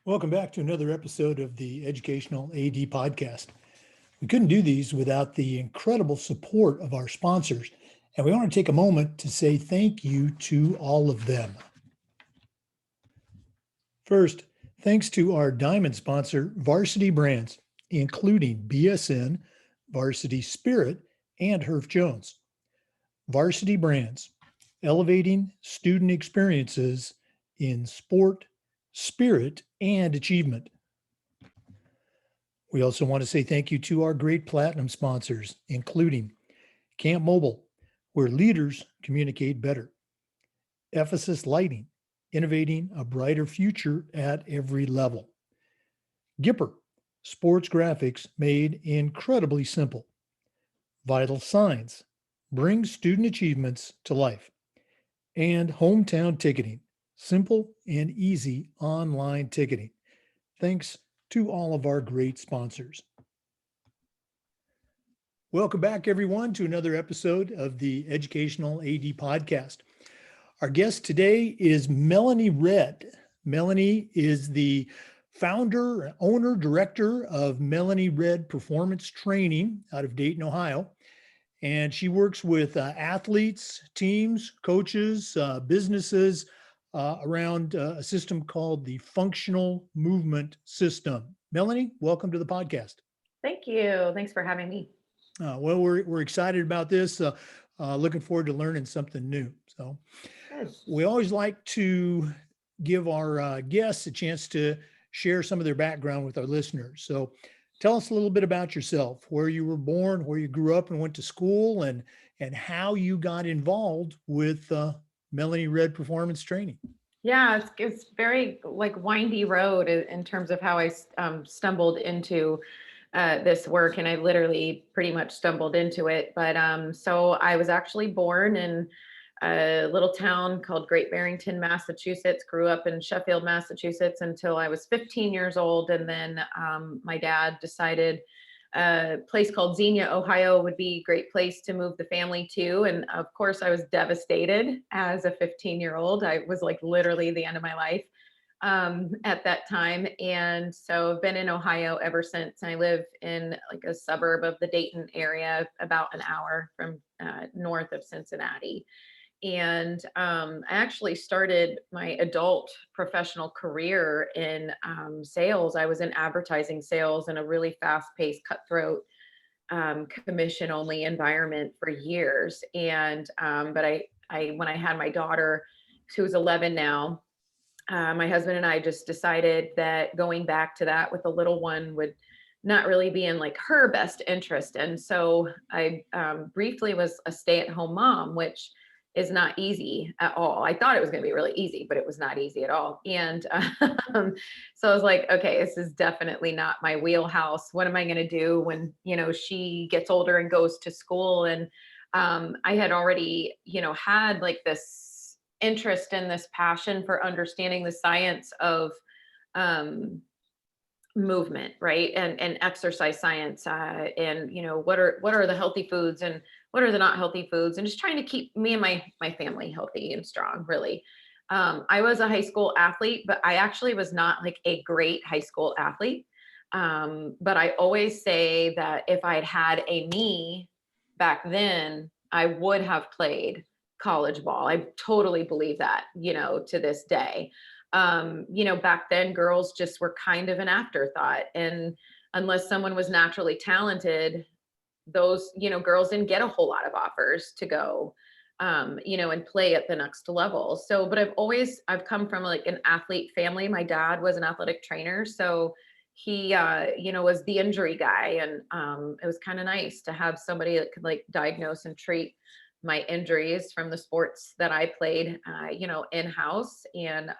Welcome back to another episode of the Educational AD Podcast. We couldn't do these without the incredible support of our sponsors, and we want to take a moment to say thank you to all of them. First, thanks to our diamond sponsor, Varsity Brands, including BSN, Varsity Spirit, and Herff Jones. Varsity Brands, elevating student experiences in sport, spirit, and achievement. We also want to say thank you to our great platinum sponsors, including Camp Mobile, where leaders communicate better, Ephesus Lighting, innovating a brighter future at every level, Gipper, sports graphics made incredibly simple, Vital Signs, bring student achievements to life, and Hometown Ticketing, simple and easy online ticketing. Thanks to all of our great sponsors. Welcome back, everyone, to another episode of the Educational AD Podcast. Our guest today is Melanie Redd. Melanie is the founder, owner, director of Melanie Redd Performance Training out of Dayton, Ohio. And she works with athletes, teams, coaches, businesses around a system called the Functional Movement System. Melanie, welcome to the podcast. Thank you. Thanks for having me. Well, we're excited about this. Looking forward to learning something new. So Good. we always like to give our guests a chance to share some of their background with our listeners. So tell us a little bit about yourself, where you were born, where you grew up and went to school, and how you got involved with Melanie Redd Performance Training. Yeah, it's very like windy road in terms of how I stumbled into this work, and I literally pretty much stumbled into it. But so I was actually born in a little town called Great Barrington, Massachusetts. Grew up in Sheffield, Massachusetts until I was 15 years old, and then my dad decided a place called Xenia, Ohio would be a great place to move the family to. And of course, I was devastated as a 15-year-old. I was like literally the end of my life at that time. And so I've been in Ohio ever since. I live in like a suburb of the Dayton area, about an hour from north of Cincinnati. And I actually started my adult professional career in sales. I was in advertising sales in a really fast-paced, cutthroat, commission-only environment for years. And but I when I had my daughter, who's 11 now, my husband and I just decided that going back to that with a little one would not really be in like her best interest. And so I briefly was a stay-at-home mom, which is not easy at all. I thought it was going to be really easy, but it was not easy at all. And so I was like, okay, this is definitely not my wheelhouse. What am I going to do when, she gets older and goes to school? And I had already, had like this interest in this passion for understanding the science of movement, right? And exercise science, and what are the healthy foods and what are the not healthy foods, and just trying to keep me and my family healthy and strong, really. I was a high school athlete, but I actually was not like a great high school athlete. But I always say that if I'd had a me back then, I would have played college ball. I totally believe that, to this day. Back then girls just were kind of an afterthought. And unless someone was naturally talented, those, girls didn't get a whole lot of offers to go, and play at the next level. So, but I've come from like an athlete family. My dad was an athletic trainer. So he, was the injury guy. And it was kind of nice to have somebody that could like diagnose and treat my injuries from the sports that I played, in-house. And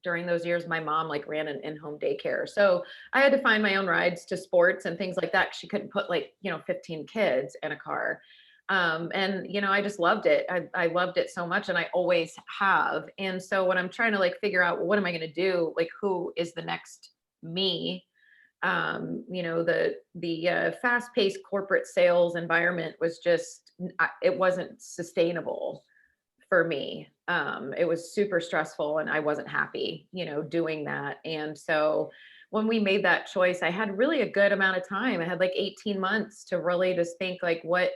during those years, my mom like ran an in-home daycare. So I had to find my own rides to sports and things like that. She couldn't put 15 kids in a car. And, I just loved it. I loved it so much, and I always have. And so when I'm trying to like figure out, well, what am I going to do? Like, who is the next me? The fast-paced corporate sales environment was just, it wasn't sustainable for me. It was super stressful and I wasn't happy, doing that. And so when we made that choice, I had really a good amount of time. I had like 18 months to really just think like, what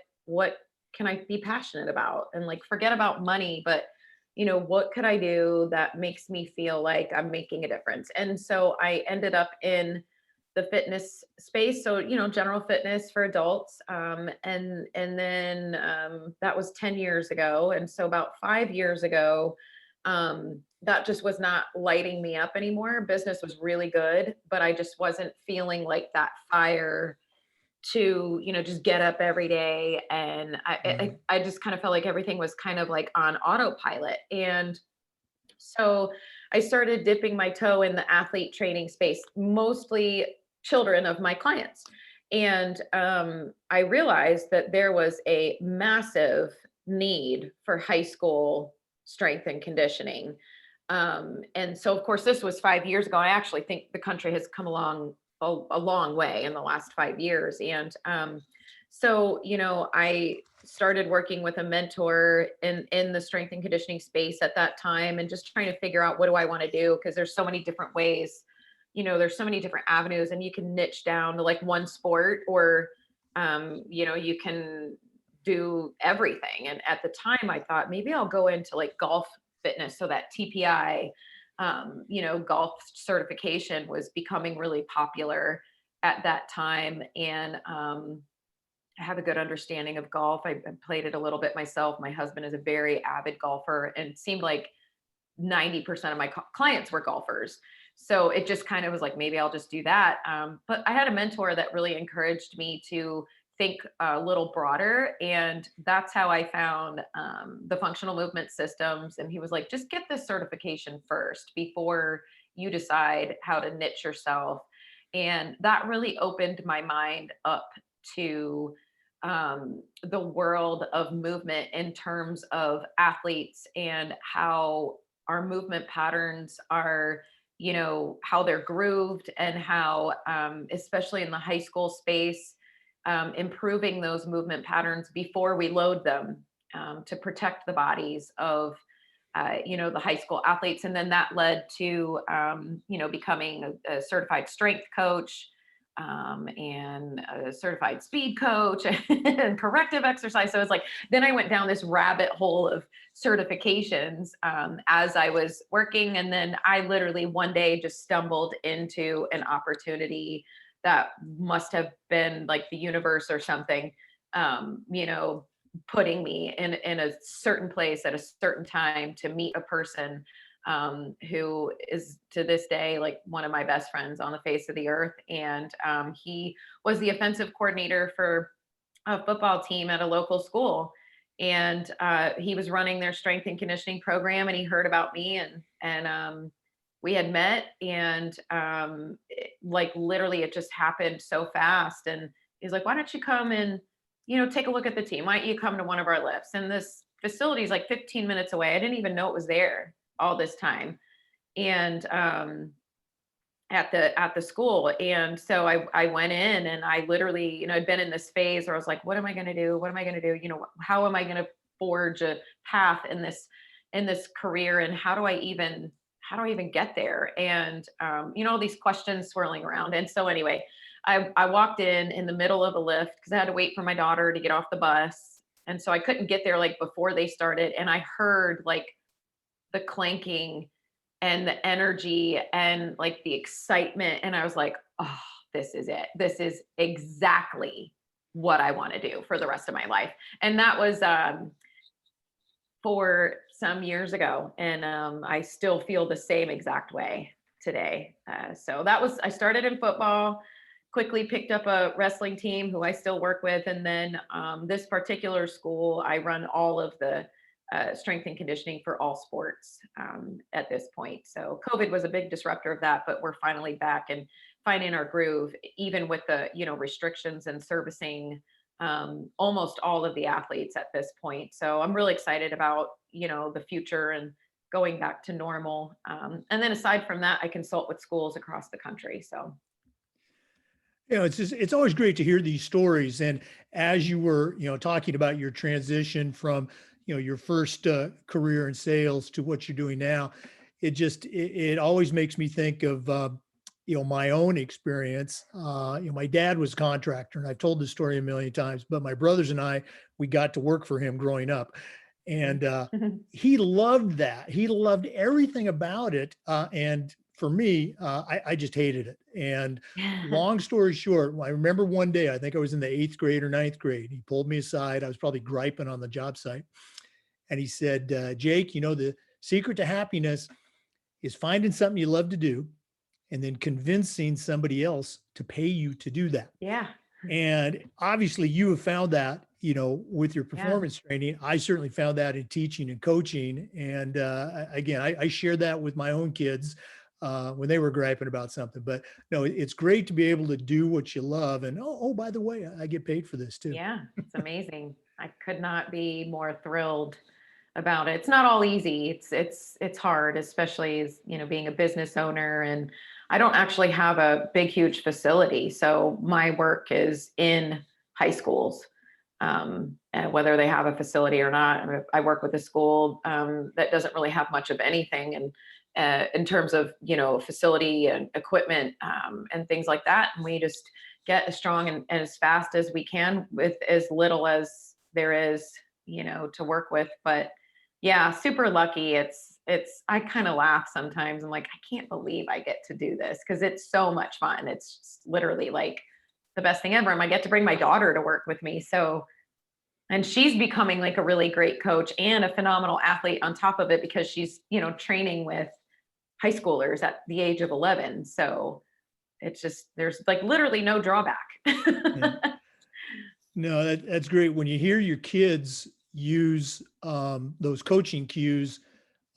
can I be passionate about? And like, forget about money, but what could I do that makes me feel like I'm making a difference? And so I ended up in the fitness space. So, general fitness for adults. And then that was 10 years ago. And so about 5 years ago, that just was not lighting me up anymore. Business was really good, but I just wasn't feeling like that fire to, just get up every day. And Right. I just kind of felt like everything was kind of like on autopilot. And so I started dipping my toe in the athlete training space, mostly children of my clients. And I realized that there was a massive need for high school strength and conditioning. And so, of course, this was 5 years ago. I actually think the country has come along a long way in the last 5 years. And so, I started working with a mentor in the strength and conditioning space at that time, and just trying to figure out, what do I want to do, because there's so many different ways, there's so many different avenues, and you can niche down to like one sport, or you can do everything. And at the time I thought maybe I'll go into like golf fitness, so that TPI, golf certification was becoming really popular at that time. And I have a good understanding of golf. I played it a little bit myself. My husband is a very avid golfer, and it seemed like 90% of my clients were golfers. So it just kind of was like, maybe I'll just do that. But I had a mentor that really encouraged me to think a little broader. And that's how I found the functional movement systems. And he was like, just get this certification first before you decide how to niche yourself. And that really opened my mind up to the world of movement in terms of athletes, and how our movement patterns are, how they're grooved, and how, especially in the high school space, improving those movement patterns before we load them, to protect the bodies of, the high school athletes. And then that led to, becoming a certified strength coach, and a certified speed coach, and corrective exercise. So it's like, then I went down this rabbit hole of certifications, as I was working. And then I literally one day just stumbled into an opportunity that must have been like the universe or something, putting me in a certain place at a certain time to meet a person, who is to this day like one of my best friends on the face of the earth. And he was the offensive coordinator for a football team at a local school. And he was running their strength and conditioning program, and he heard about me, and we had met. And like literally it just happened so fast. And he's like, why don't you come and take a look at the team? Why don't you come to one of our lifts? And this facility is like 15 minutes away. I didn't even know it was there all this time. And at the school. And so I went in, and I literally, I'd been in this phase where I was like, what am I going to do? What am I going to do? How am I going to forge a path in this career? And how do I even get there? And all these questions swirling around. And so anyway, I walked in the middle of a lift, because I had to wait for my daughter to get off the bus. And so I couldn't get there like before they started. And I heard like the clanking and the energy and like the excitement. And I was like, oh, this is it. This is exactly what I want to do for the rest of my life. And that was for some years ago. And I still feel the same exact way today. So I started in football, quickly picked up a wrestling team who I still work with. And then this particular school, I run all of the strength and conditioning for all sports at this point. So COVID was a big disruptor of that, but we're finally back and finding our groove, even with the restrictions and servicing almost all of the athletes at this point. So I'm really excited about the future and going back to normal. And then aside from that, I consult with schools across the country. So It's always great to hear these stories. And as you were, talking about your transition from, your first career in sales to what you're doing now, it always makes me think of, my own experience. My dad was a contractor, and I've told this story a million times, but my brothers and I, we got to work for him growing up. And he loved that. He loved everything about it. And for me, I just hated it. And long story short, I remember one day, I think I was in the 8th grade or 9th grade. He pulled me aside. I was probably griping on the job site. And he said, Jake, the secret to happiness is finding something you love to do and then convincing somebody else to pay you to do that. Yeah. And obviously you have found that, with your Yeah. performance training. I certainly found that in teaching and coaching. And again, I share that with my own kids when they were griping about something. But no, it's great to be able to do what you love. And by the way, I get paid for this too. Yeah, it's amazing. I could not be more thrilled about it. It's not all easy. It's hard, especially as, being a business owner, and I don't actually have a big, huge facility. So my work is in high schools, and whether they have a facility or not. I work with a school that doesn't really have much of anything, and in terms of, facility and equipment and things like that. And we just get as strong and as fast as we can with as little as there is, to work with. But yeah, super lucky. I kind of laugh sometimes. I'm like, I can't believe I get to do this because it's so much fun. It's just literally like the best thing ever. And I get to bring my daughter to work with me. So, and she's becoming like a really great coach and a phenomenal athlete on top of it, because she's, training with high schoolers at the age of 11. So it's just, there's like literally no drawback. Yeah. No, that's great. When you hear your kids use those coaching cues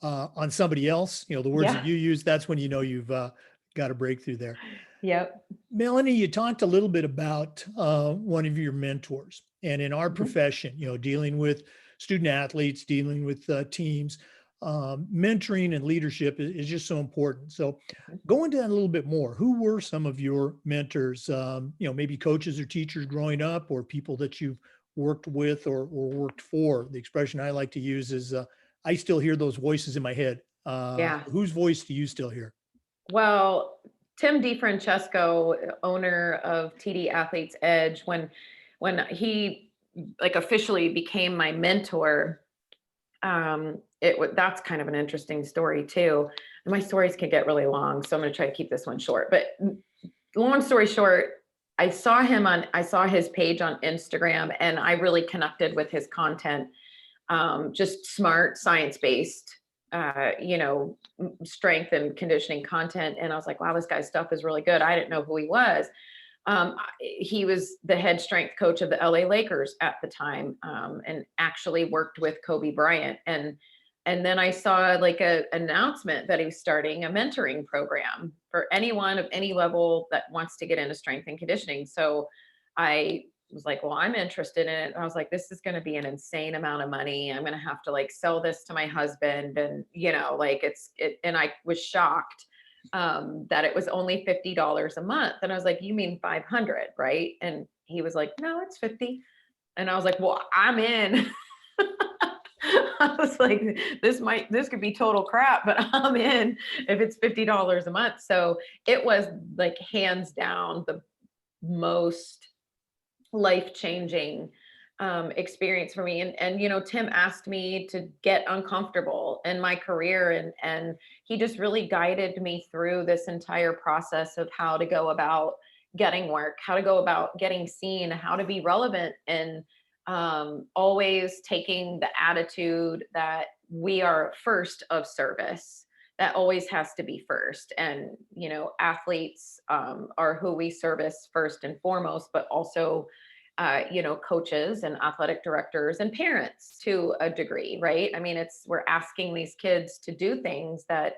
on somebody else, the words that you use, that's when you've got a breakthrough there. Yep. Melanie, you talked a little bit about one of your mentors, and in our Mhm. profession, dealing with student athletes, dealing with teams, mentoring and leadership is just so important. So go into that a little bit more. Who were some of your mentors, maybe coaches or teachers growing up, or people that you've worked with or worked for? The expression I like to use is, I still hear those voices in my head. Yeah. Whose voice do you still hear? Well, Tim DeFrancesco, owner of TD Athletes Edge, when he like officially became my mentor, that's kind of an interesting story too. And my stories can get really long, so I'm going to try to keep this one short. But long story short, I saw his page on Instagram, and I really connected with his content. Just smart, science-based, strength and conditioning content. And I was like, wow, this guy's stuff is really good. I didn't know who he was. He was the head strength coach of the LA Lakers at the time, and actually worked with Kobe Bryant. And then I saw like a announcement that he was starting a mentoring program for anyone of any level that wants to get into strength and conditioning. So I was like, well, I'm interested in it. I was like, this is going to be an insane amount of money. I'm going to have to like sell this to my husband. And, and I was shocked that it was only $50 a month. And I was like, you mean 500, right? And he was like, no, it's 50. And I was like, well, I'm in. I was like, this could be total crap, but I'm in if it's $50 a month. So it was like hands down the most life-changing experience for me. And Tim asked me to get uncomfortable in my career, and he just really guided me through this entire process of how to go about getting work, how to go about getting seen, how to be relevant, and always taking the attitude that we are first of service. That always has to be first. And, athletes are who we service first and foremost, but also, coaches and athletic directors and parents to a degree, right? I mean, we're asking these kids to do things that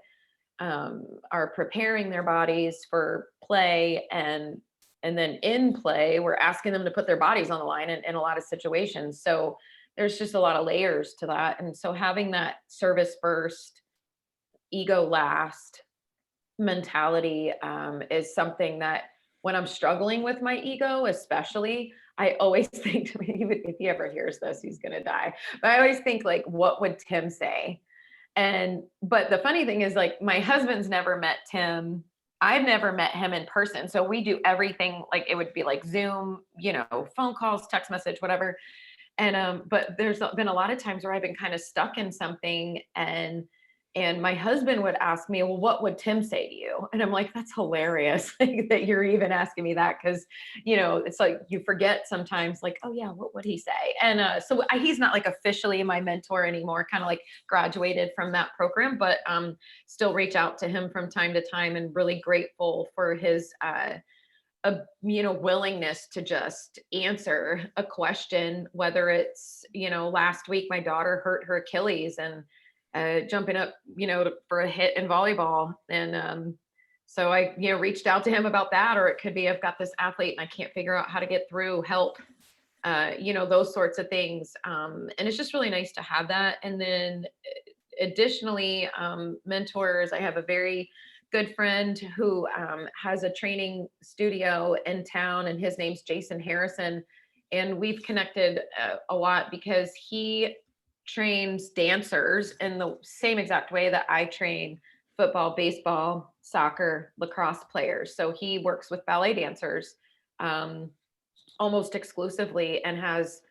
are preparing their bodies for play, and then in play, we're asking them to put their bodies on the line in a lot of situations. So there's just a lot of layers to that. And so having that service first, ego last mentality is something that when I'm struggling with my ego, especially, I always think to me, even if he ever hears this, he's going to die. But I always think like, what would Tim say? But the funny thing is like, my husband's never met Tim. I've never met him in person. So we do everything like it would be like Zoom, phone calls, text message, whatever. But there's been a lot of times where I've been kind of stuck in something, and my husband would ask me, well, what would Tim say to you? And I'm like, that's hilarious like, that you're even asking me that. Cause it's like, you forget sometimes like, oh yeah, what would he say? And he's not like officially my mentor anymore, kind of like graduated from that program, but still reach out to him from time to time, and really grateful for his, willingness to just answer a question, whether it's, last week my daughter hurt her Achilles, and jumping up, for a hit in volleyball. And so I, reached out to him about that, or it could be, I've got this athlete and I can't figure out how to get through, help, those sorts of things. And it's just really nice to have that. And then additionally, mentors, I have a very good friend who has a training studio in town, and his name's Jason Harrison. And we've connected a lot because he trains dancers in the same exact way that I train football, baseball, soccer, lacrosse players. So he works with ballet dancers almost exclusively, and has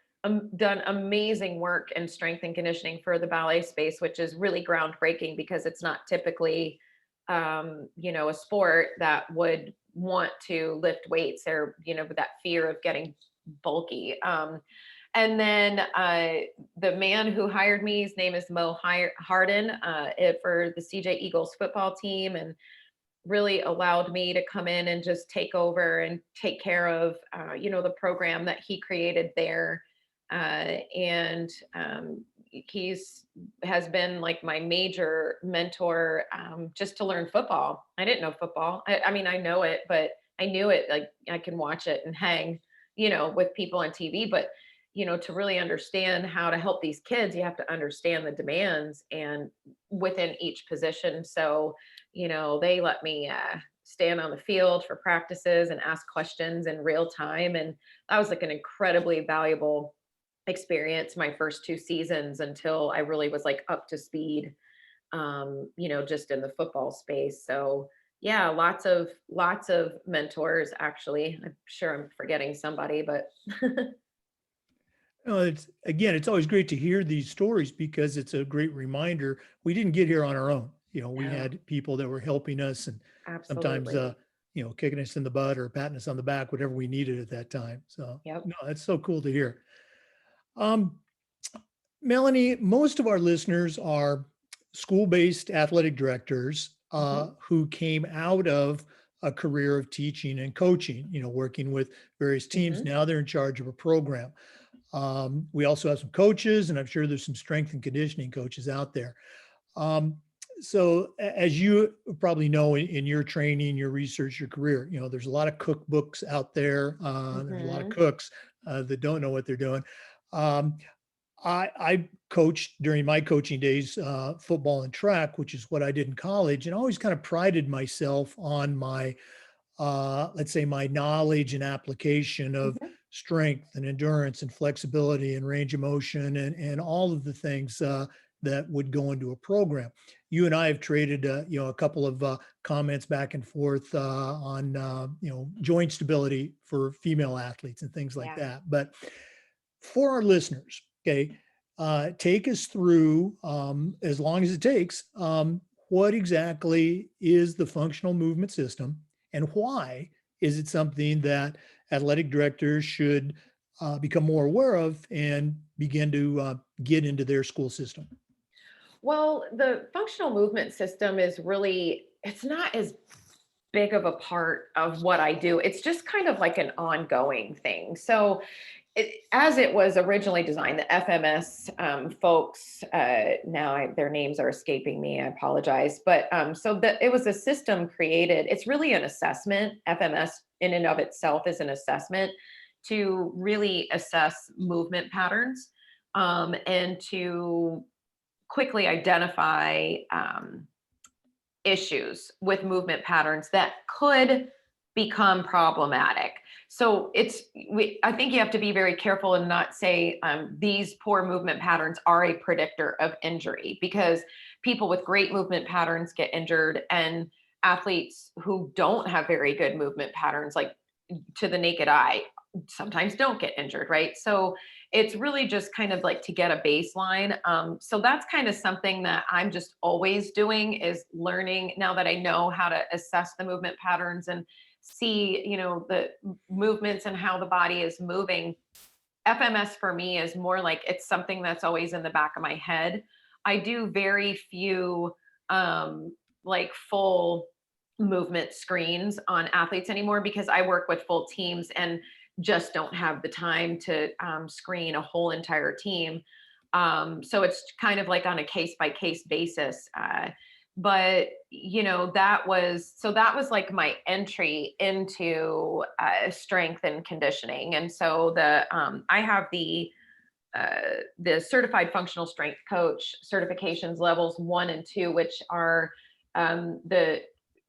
done amazing work in strength and conditioning for the ballet space, which is really groundbreaking because it's not typically a sport that would want to lift weights, or, that fear of getting bulky. And then the man who hired me, his name is Mo Harden, for the CJ Eagles football team, and really allowed me to come in and just take over and take care of, the program that he created there. And has been like my major mentor, just to learn football. I didn't know football. I mean, I know it, but I knew it, like I can watch it and hang, with people on TV, but to really understand how to help these kids, you have to understand the demands and within each position. So, they let me stand on the field for practices and ask questions in real time. And that was like an incredibly valuable experience my first 2 seasons, until I really was like up to speed, just in the football space. So yeah, lots of mentors, actually. I'm sure I'm forgetting somebody, but It's always great to hear these stories because it's a great reminder. We didn't get here on our own. We no, had people that were helping us, and sometimes, absolutely. kicking us in the butt or patting us on the back, whatever we needed at that time. So Yep. no, that's so cool to hear. Um, Melanie, most of our listeners are school-based athletic directors Mhm. who came out of a career of teaching and coaching, working with various teams. Mhm. Now they're in charge of a program. We also have some coaches, and I'm sure there's some strength and conditioning coaches out there. Um, so as you probably know in your training, your research, your career, there's a lot of cookbooks out there. There's a lot of Mhm. cooks that don't know what they're doing. Um, I coached during my coaching days, football and track, which is what I did in college, and I always kind of prided myself on my, let's say, my knowledge and application of Mhm. strength and endurance and flexibility and range of motion and all of the things that would go into a program. You and I have traded, a couple of comments back and forth on, joint stability for female athletes and things like Yeah. that. But for our listeners, okay, take us through, as long as it takes, what exactly is the functional movement system, and why is it something that athletic directors should become more aware of and begin to get into their school system? Well, the functional movement system is really, it's not as big of a part of what I do. It's just kind of like an ongoing thing. So, as it was originally designed, the FMS folks, their names are escaping me. I apologize. But it was a system created. It's really an assessment. FMS in and of itself is an assessment to really assess movement patterns, and to quickly identify issues with movement patterns that could become problematic. So I think you have to be very careful and not say these poor movement patterns are a predictor of injury, because people with great movement patterns get injured, and athletes who don't have very good movement patterns, like to the naked eye, sometimes don't get injured, right? So it's really just kind of like to get a baseline. So that's kind of something that I'm just always doing, is learning now that I know how to assess the movement patterns and see, the movements and how the body is moving. FMS for me is more like it's something that's always in the back of my head. I do very few like full movement screens on athletes anymore, because I work with full teams and just don't have the time to screen a whole entire team. So it's kind of like on a case by case basis. But that was like my entry into strength and conditioning. And so I have the certified functional strength coach certifications levels 1 and 2, which are the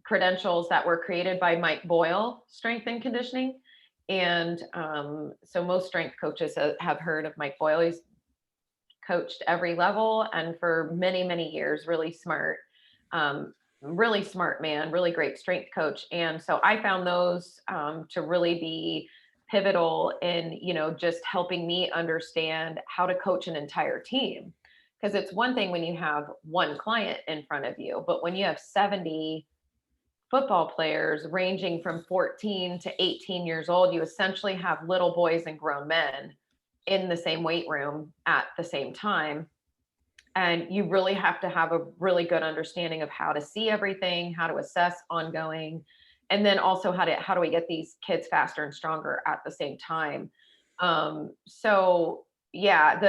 credentials that were created by Mike Boyle, strength and conditioning. And so most strength coaches have heard of Mike Boyle. He's coached every level and for many, many years, really smart man, really great strength coach. And so I found those to really be pivotal in, just helping me understand how to coach an entire team. Because it's one thing when you have one client in front of you, but when you have 70 football players ranging from 14 to 18 years old, you essentially have little boys and grown men in the same weight room at the same time. And you really have to have a really good understanding of how to see everything, how to assess ongoing, and then also how do we get these kids faster and stronger at the same time. So yeah,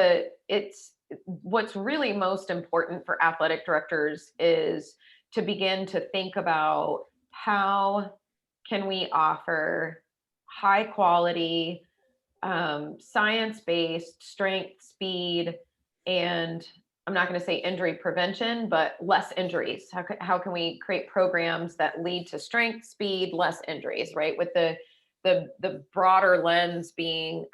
it's what's really most important for athletic directors is to begin to think about how can we offer high quality, science-based strength, speed, and I'm not going to say injury prevention, but less injuries. How can we create programs that lead to strength, speed, less injuries, right? With the broader lens being,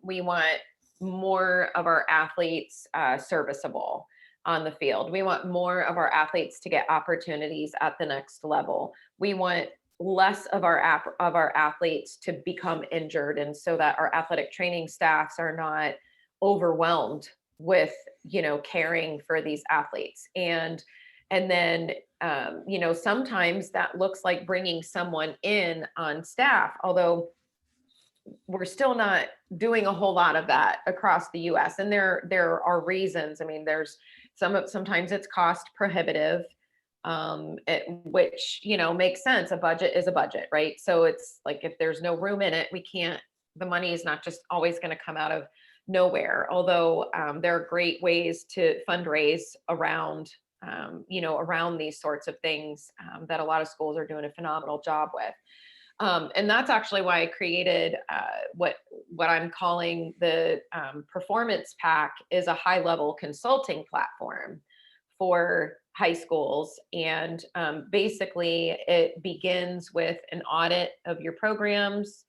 we want more of our athletes serviceable on the field. We want more of our athletes to get opportunities at the next level. We want less of our athletes to become injured, and so that our athletic training staffs are not overwhelmed with caring for these athletes. And then sometimes that looks like bringing someone in on staff, although we're still not doing a whole lot of that across the US. And there are reasons. I mean, there's sometimes it's cost prohibitive, which makes sense. A budget is a budget, right? So it's like, if there's no room in it, the money is not just always going to come out of nowhere. Although there are great ways to fundraise around these sorts of things that a lot of schools are doing a phenomenal job with. And that's actually why I created what I'm calling the Performance Pack, is a high level consulting platform for high schools. And basically it begins with an audit of your programs,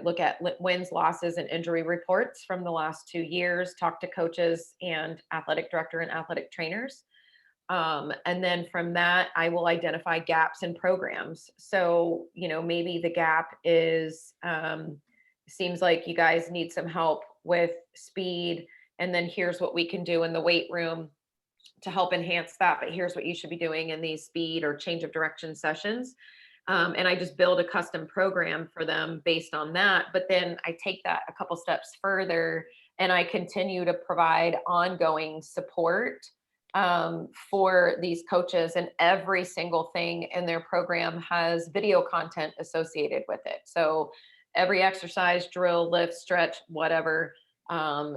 look at wins, losses, and injury reports from the last 2 years, talk to coaches and athletic director and athletic trainers. And then from that, I will identify gaps in programs. So, maybe the gap is, seems like you guys need some help with speed. And then here's what we can do in the weight room to help enhance that. But here's what you should be doing in these speed or change of direction sessions. And I just build a custom program for them based on that. But then I take that a couple steps further and I continue to provide ongoing support for these coaches, and every single thing in their program has video content associated with it. So every exercise, drill, lift, stretch, whatever, I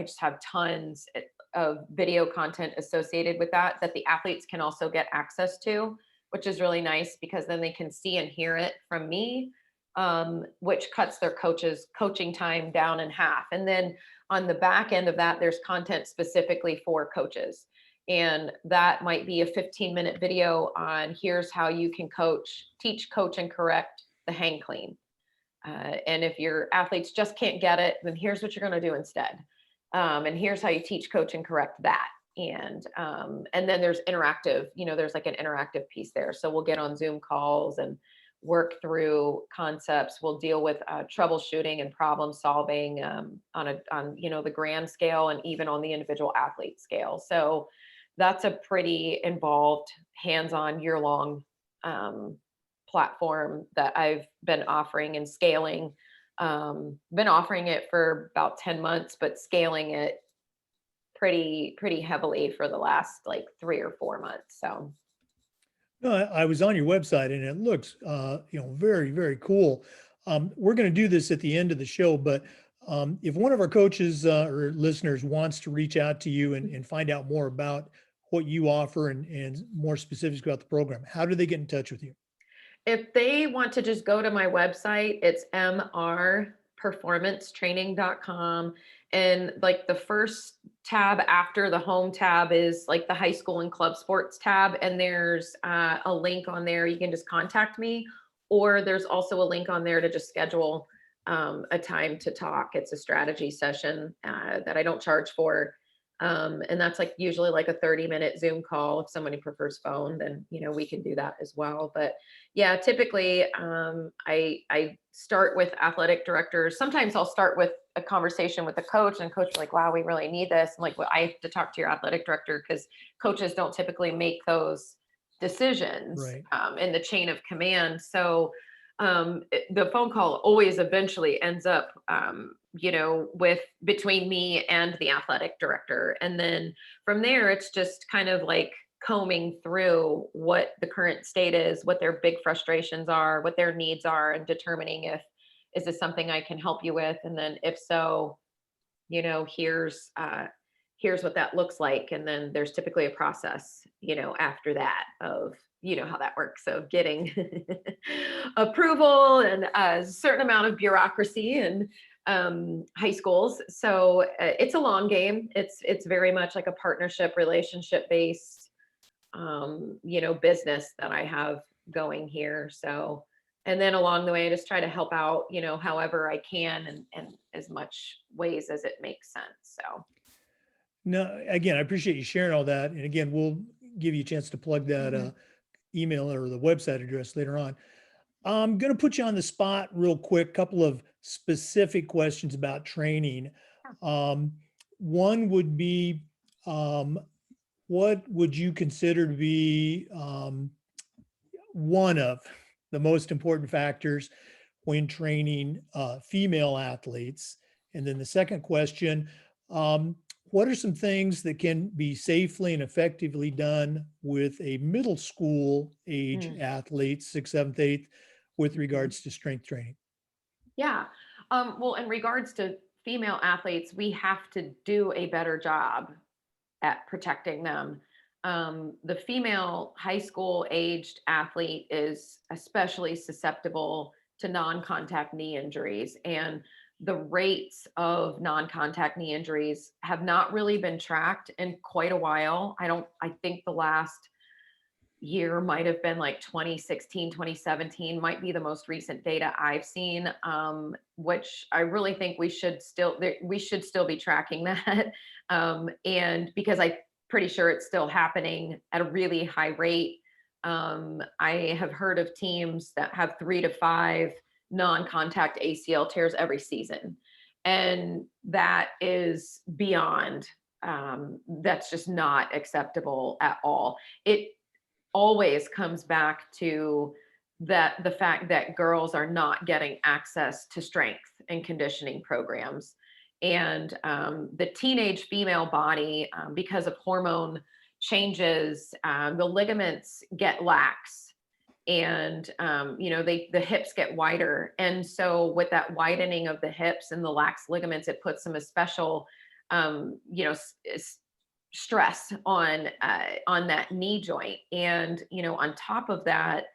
just have tons of video content associated with that the athletes can also get access to, which is really nice, because then they can see and hear it from me, which cuts their coaching time down in half. And then on the back end of that, there's content specifically for coaches. And that might be a 15-minute video on here's how you can teach, coach, and correct the hang clean. And if your athletes just can't get it, then here's what you're going to do instead. And here's how you teach, coach, and correct that. And then there's interactive, there's like an interactive piece there. So we'll get on Zoom calls and work through concepts. We'll deal with troubleshooting and problem solving on the grand scale and even on the individual athlete scale. So that's a pretty involved, hands-on, year-long platform that I've been offering and scaling. Been offering it for about 10 months, but scaling it pretty heavily for the last like 3 or 4 months. So No, I was on your website and it looks, very, very cool. We're going to do this at the end of the show, but if one of our coaches or listeners wants to reach out to you and find out more about what you offer and more specifics about the program, how do they get in touch with you? if they want to just go to my website, it's mrperformancetraining.com. And like the first tab after the home tab is like the high school and club sports tab. And there's a link on there. You can just contact me, or there's also a link on there to just schedule a time to talk. It's a strategy session that I don't charge for. And that's like usually like a 30-minute Zoom call. If somebody prefers phone, then, we can do that as well. But yeah, typically I start with athletic directors. Sometimes I'll start with a conversation with the coach, and coach like, wow, we really need this. I'm like, well, I have to talk to your athletic director, because coaches don't typically make those decisions Right. in the chain of command. So the phone call always eventually ends up with between me and the athletic director. And then from there, it's just kind of like combing through what the current state is, what their big frustrations are, what their needs are, and determining is this something I can help you with? And then if so, here's what that looks like. And then there's typically a process, after that of, how that works. So getting approval and a certain amount of bureaucracy and high schools. So it's a long game. It's very much like a partnership, relationship based, business that I have going here. So, and then along the way, I just try to help out, however I can, and as much ways as it makes sense. So. No, again, I appreciate you sharing all that. And again, we'll give you a chance to plug that email or the website address later on. I'm going to put you on the spot real quick. Couple of specific questions about training. One would be, what would you consider to be one of the most important factors when training female athletes? And then the second question, what are some things that can be safely and effectively done with a middle school age athlete, 6th, 7th, 8th, with regards to strength training? Yeah. Well, in regards to female athletes, we have to do a better job at protecting them. The female high school aged athlete is especially susceptible to non-contact knee injuries, and the rates of non-contact knee injuries have not really been tracked in quite a while. I think the last year might have been like 2016, 2017 might be the most recent data I've seen, which I really think we should still be tracking that. And because I'm pretty sure it's still happening at a really high rate. I have heard of teams that have 3 to 5 non-contact ACL tears every season. And that is beyond, that's just not acceptable at all. It always comes back to the fact that girls are not getting access to strength and conditioning programs. And the teenage female body, because of hormone changes, the ligaments get lax, and the hips get wider. And so with that widening of the hips and the lax ligaments, it puts some special stress on that knee joint. And on top of that,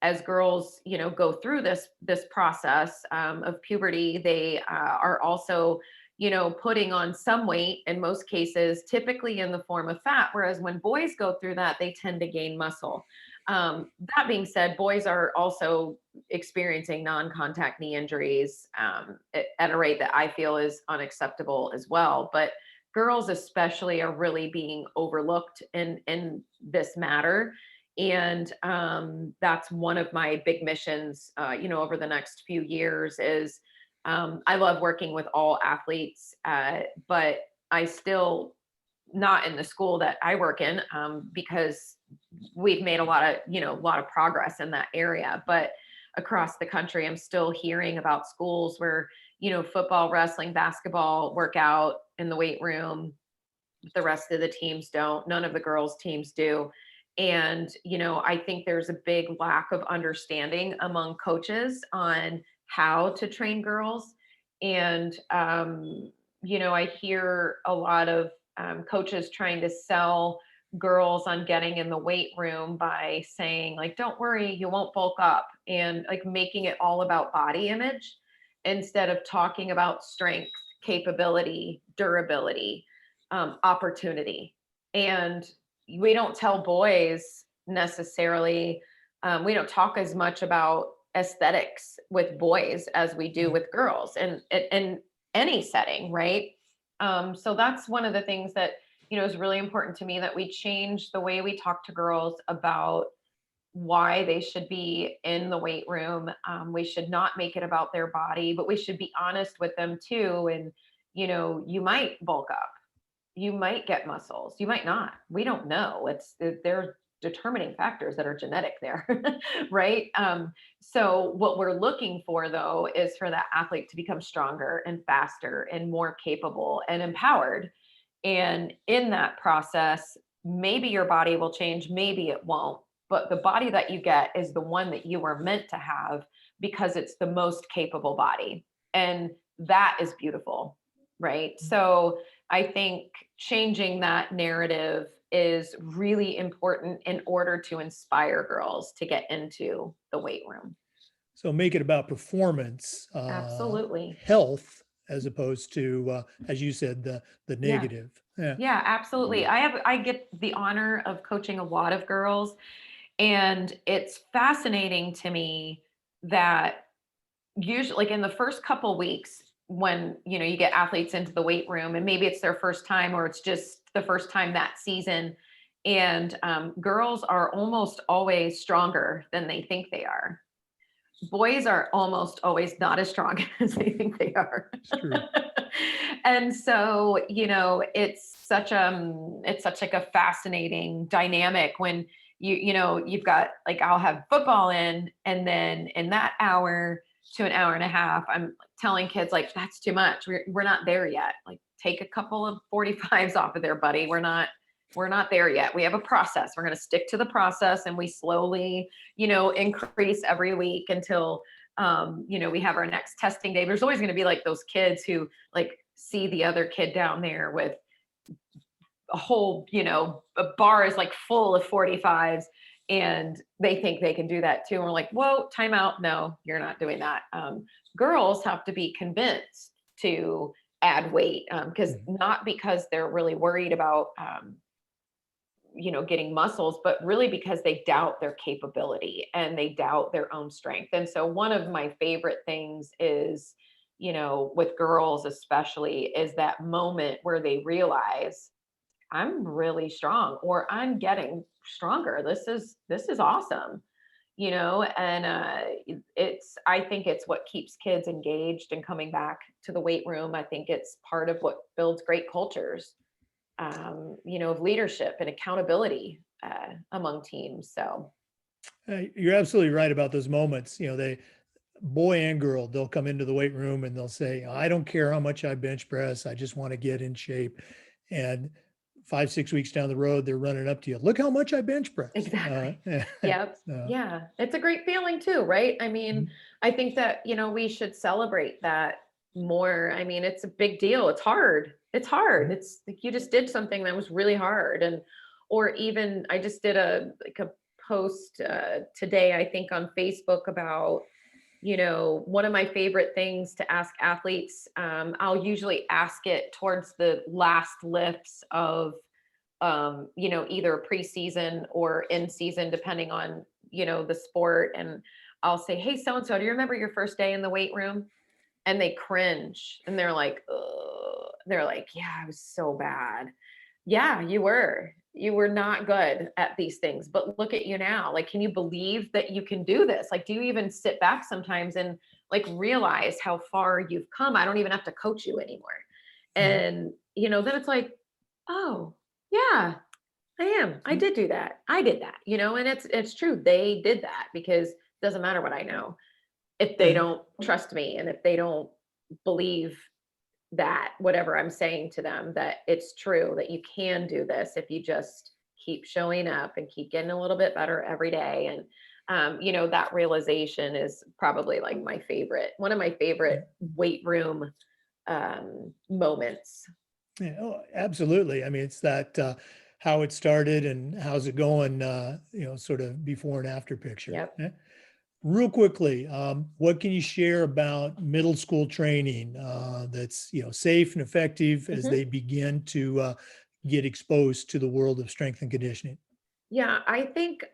as girls go through this process of puberty, they are also putting on some weight in most cases, typically in the form of fat. Whereas when boys go through that, they tend to gain muscle. That being said, boys are also experiencing non-contact knee injuries at a rate that I feel is unacceptable as well. But girls especially are really being overlooked in this matter. And that's one of my big missions, over the next few years is I love working with all athletes, but I still not in the school that I work in because we've made a lot of progress in that area. But across the country, I'm still hearing about schools where, football, wrestling, basketball work out in the weight room. The rest of the teams don't. None of the girls' teams do. And, I think there's a big lack of understanding among coaches on how to train girls. And, I hear a lot of coaches trying to sell girls on getting in the weight room by saying, like, don't worry, you won't bulk up, and like making it all about body image instead of talking about strength, capability, durability, opportunity. And we don't tell boys necessarily, we don't talk as much about aesthetics with boys as we do with girls and in any setting, right? So that's one of the things that, is really important to me, that we change the way we talk to girls about why they should be in the weight room. We should not make it about their body, but we should be honest with them too. And, you might bulk up, you might get muscles, you might not. We don't know. There determining factors that are genetic there, right? So what we're looking for though is for that athlete to become stronger and faster and more capable and empowered. And in that process, maybe your body will change, maybe it won't, but the body that you get is the one that you were meant to have because it's the most capable body. And that is beautiful, right? So I think changing that narrative is really important in order to inspire girls to get into the weight room. So make it about performance, Absolutely. health, as opposed to, as you said, the Yeah. negative. Yeah. Yeah, absolutely. I get the honor of coaching a lot of girls, and it's fascinating to me that usually, like in the first couple weeks, when you get athletes into the weight room and maybe it's their first time or it's just the first time that season, and girls are almost always stronger than they think they are. Boys are almost always not as strong as they think they are. It's true. And so, it's such like a fascinating dynamic when you've got, like, I'll have football in, and then in that hour to an hour and a half, I'm telling kids, like, that's too much. We're not there yet. Like, take a couple of 45s off of there, buddy. We're not there yet. We have a process. We're going to stick to the process, and we slowly, increase every week until, we have our next testing day. There's always going to be like those kids who like see the other kid down there with a whole, a bar is like full of 45s, and they think they can do that too. And we're like, whoa, time out. No, you're not doing that. Girls have to be convinced to add weight, not because they're really worried about, getting muscles, but really because they doubt their capability and they doubt their own strength. And so one of my favorite things is, with girls especially, is that moment where they realize, I'm really strong, or I'm getting stronger. This is awesome. And I think it's what keeps kids engaged and coming back to the weight room. I think it's part of what builds great cultures, of leadership and accountability among teams. So You're absolutely right about those moments. Boy and girl, they'll come into the weight room and they'll say, I don't care how much I bench press. I just want to get in shape. And 5-6 weeks down the road, they're running up to you. Look how much I bench press. Exactly. Yep. Yeah. It's a great feeling too, right? I mean, I think that, we should celebrate that more. I mean, it's a big deal. It's hard. It's hard. It's like you just did something that was really hard. Or even I just did a post today, I think on Facebook about, One of my favorite things to ask athletes, I'll usually ask it towards the last lifts of, either preseason or in season, depending on, the sport. And I'll say, hey, so-and-so, do you remember your first day in the weight room? And they cringe and they're like, ugh. They're like, yeah, I was so bad. Yeah, you were not good at these things, but look at you now. Like, can you believe that you can do this? Like, do you even sit back sometimes and like realize how far you've come? I don't even have to coach you anymore. Mhm. And, then it's like, oh, yeah, I am. I did do that. I did that, and it's true. They did that because it doesn't matter what I know if they Yeah. don't trust me and if they don't believe that whatever I'm saying to them, that it's true, that you can do this if you just keep showing up and keep getting a little bit better every day. And that realization is probably like one of my favorite weight room moments. Yeah, oh, absolutely. I mean, it's that how it started and how's it going, sort of before and after picture. Yep. Yeah. Real quickly, what can you share about middle school training that's safe and effective as Mhm. they begin to get exposed to the world of strength and conditioning? Yeah, I think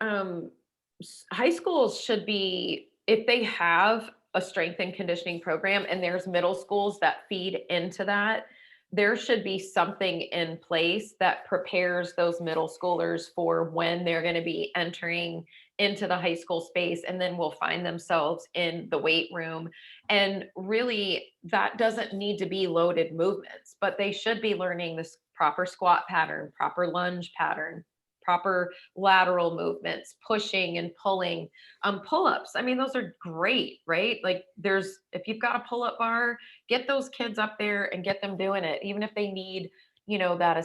high schools should be, if they have a strength and conditioning program and there's middle schools that feed into that, there should be something in place that prepares those middle schoolers for when they're going to be entering into the high school space and then will find themselves in the weight room. And really, that doesn't need to be loaded movements, but they should be learning this proper squat pattern, proper lunge pattern, proper lateral movements, pushing and pulling. Pull-ups, I mean, those are great, right? Like, if you've got a pull-up bar, get those kids up there and get them doing it, even if they need, that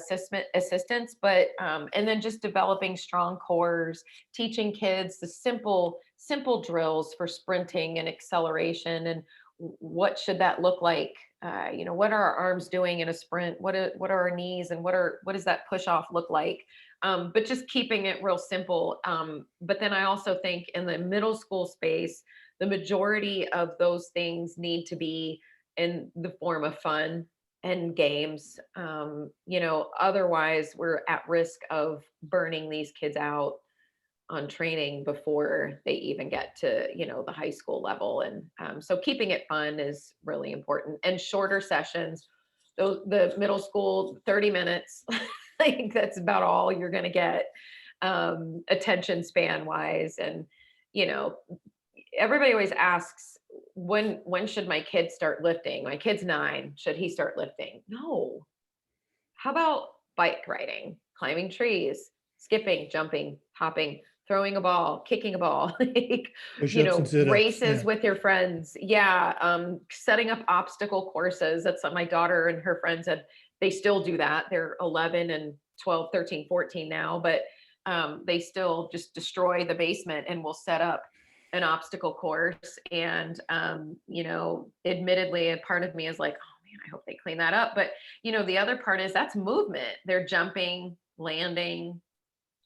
assistance. But and then just developing strong cores, teaching kids the simple drills for sprinting and acceleration, and what should that look like? What are our arms doing in a sprint? What are our knees, and what does that push off look like? But just keeping it real simple. But then I also think in the middle school space, the majority of those things need to be in the form of fun and games. Otherwise we're at risk of burning these kids out on training before they even get to, the high school level. And so keeping it fun is really important, and shorter sessions. The middle school, 30 minutes, like that's about all you're going to get attention span wise. And, you know, everybody always asks, when should my kid start lifting? My kid's 9. Should he start lifting? No. How about bike riding, climbing trees, skipping, jumping, hopping, throwing a ball, kicking a ball, like, Push-ups and sit-ups. races Yeah. with your friends. Yeah. Setting up obstacle courses. That's what my daughter and her friends had. They still do that. They're 11 and 12, 13, 14 now, but they still just destroy the basement and will set up an obstacle course. And, admittedly, a part of me is like, oh man, I hope they clean that up. But the other part is that's movement. They're jumping, landing,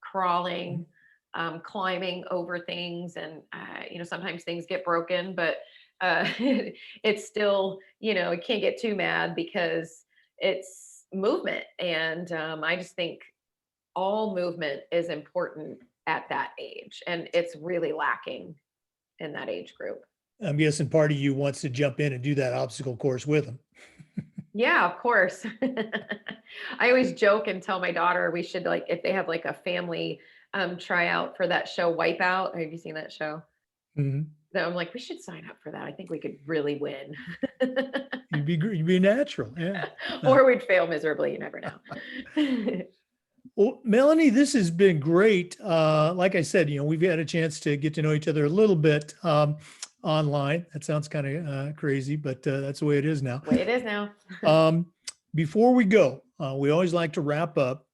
crawling, climbing over things. And, sometimes things get broken, but it's still, it can't get too mad because it's movement. And I just think all movement is important at that age. And it's really lacking in that age group. I'm guessing part of you wants to jump in and do that obstacle course with them. Yeah, of course. I always joke and tell my daughter we should, like, if they have like a family tryout for that show Wipeout. Have you seen that show? Mhm. That I'm like, we should sign up for that. I think we could really win. You'd be natural. Yeah. Or we'd fail miserably. You never know. Well, Melanie, this has been great. Like I said, we've had a chance to get to know each other a little bit online. That sounds kind of crazy, but that's the way it is now. Way it is now. Um, Before we go, we always like to wrap up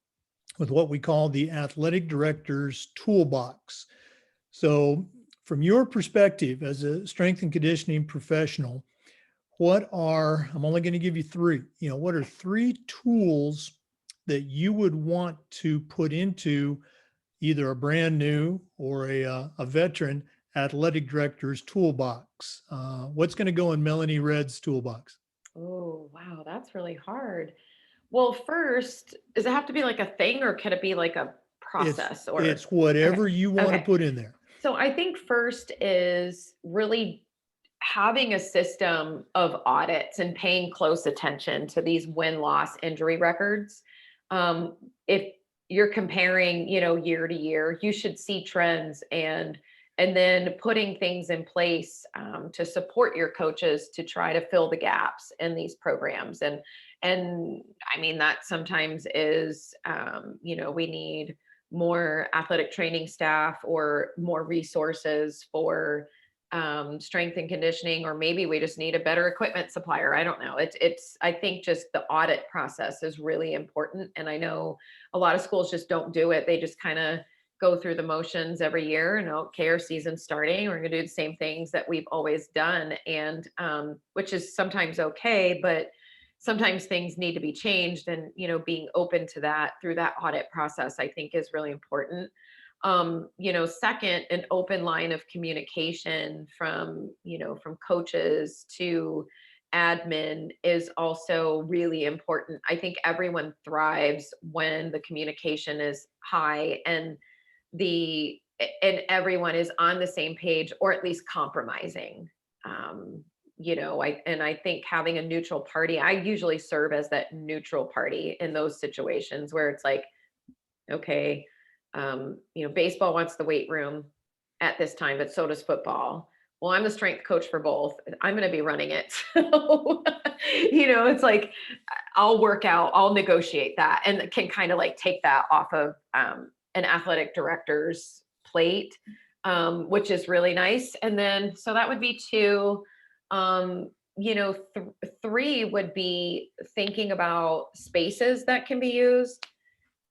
with what we call the athletic director's toolbox. So, from your perspective as a strength and conditioning professional, I'm only going to give you 3, what are 3 tools that you would want to put into either a brand new or a veteran Athletic Director's Toolbox. What's going to go in Melanie Redd's toolbox? Oh, wow, that's really hard. Well, first, does it have to be like a thing or can it be like a process It's or okay. whatever you want to Okay. put in there. So I think first is really having a system of audits and paying close attention to these win-loss injury records. If you're comparing, year to year, you should see trends and then putting things in place to support your coaches to try to fill the gaps in these programs. And I mean that sometimes is, we need more athletic training staff or more resources for strength and conditioning, or maybe we just need a better equipment supplier. I don't know. I think just the audit process is really important. And I know a lot of schools just don't do it. They just kind of go through the motions every year and okay, our season's starting. We're going to do the same things that we've always done. And which is sometimes okay, but sometimes things need to be changed. And, being open to that through that audit process, I think is really important. Second, an open line of communication from coaches to admin is also really important. I think everyone thrives when the communication is high and everyone is on the same page or at least compromising. I think having a neutral party, I usually serve as that neutral party in those situations where it's like, okay, baseball wants the weight room at this time, but so does football. Well, I'm the strength coach for both. I'm going to be running it. So, it's like I'll work out, I'll negotiate that and can kind of like take that off of an athletic director's plate, which is really nice. And then, so that would be two. Three would be thinking about spaces that can be used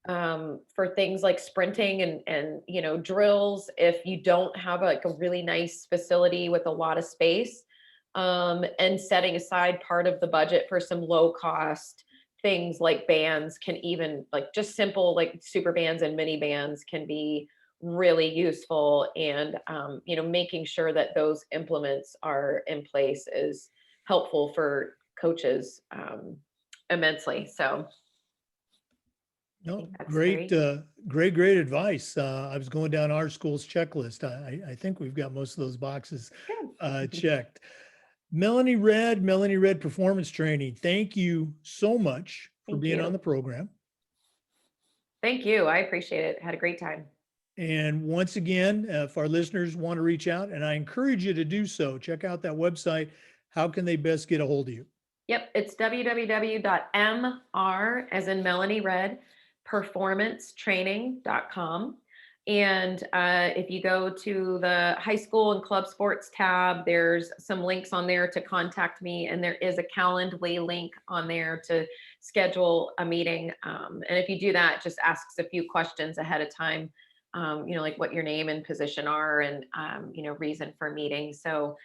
for things like sprinting and drills. If you don't have like a really nice facility with a lot of space, and setting aside part of the budget for some low cost things like bands can even like just simple like super bands and mini bands can be really useful. And making sure that those implements are in place is helpful for coaches immensely. So I No, think that's great, three. great advice. I was going down our school's checklist. I think we've got most of those boxes Good. checked. Melanie Redd Performance Training. Thank you so much for Thank being on you. the program. Thank you. I appreciate it. Had a great time. And once again, if our listeners want to reach out, and I encourage you to do so, check out that website. How can they best get a hold of you? Yep, it's www.mr, as in Melanie Redd, performancetraining.com. And if you go to the high school and club sports tab, there's some links on there to contact me. And there is a Calendly link on there to schedule a meeting. And if you do that, it just asks a few questions ahead of time, like what your name and position are and, reason for meeting. So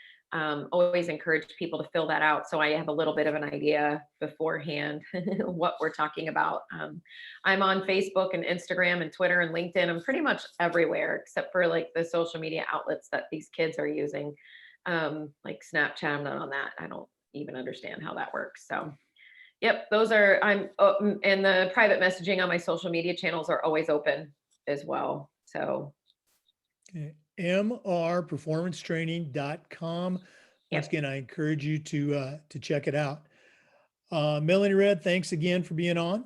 always encourage people to fill that out so I have a little bit of an idea beforehand what we're talking about. I'm on Facebook and Instagram and Twitter and LinkedIn. I'm pretty much everywhere except for like the social media outlets that these kids are using, like Snapchat. I'm not on that. I don't even understand how that works. So yep, and the private messaging on my social media channels are always open as well. So Okay. mrperformancetraining.com. Once yep. again, I encourage you to check it out. Melanie Redd, thanks again for being on.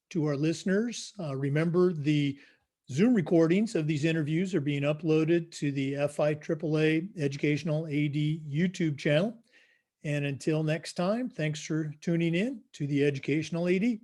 To our listeners, remember the Zoom recordings of these interviews are being uploaded to the FIAAA Educational AD YouTube channel. And until next time, thanks for tuning in to the Educational AD.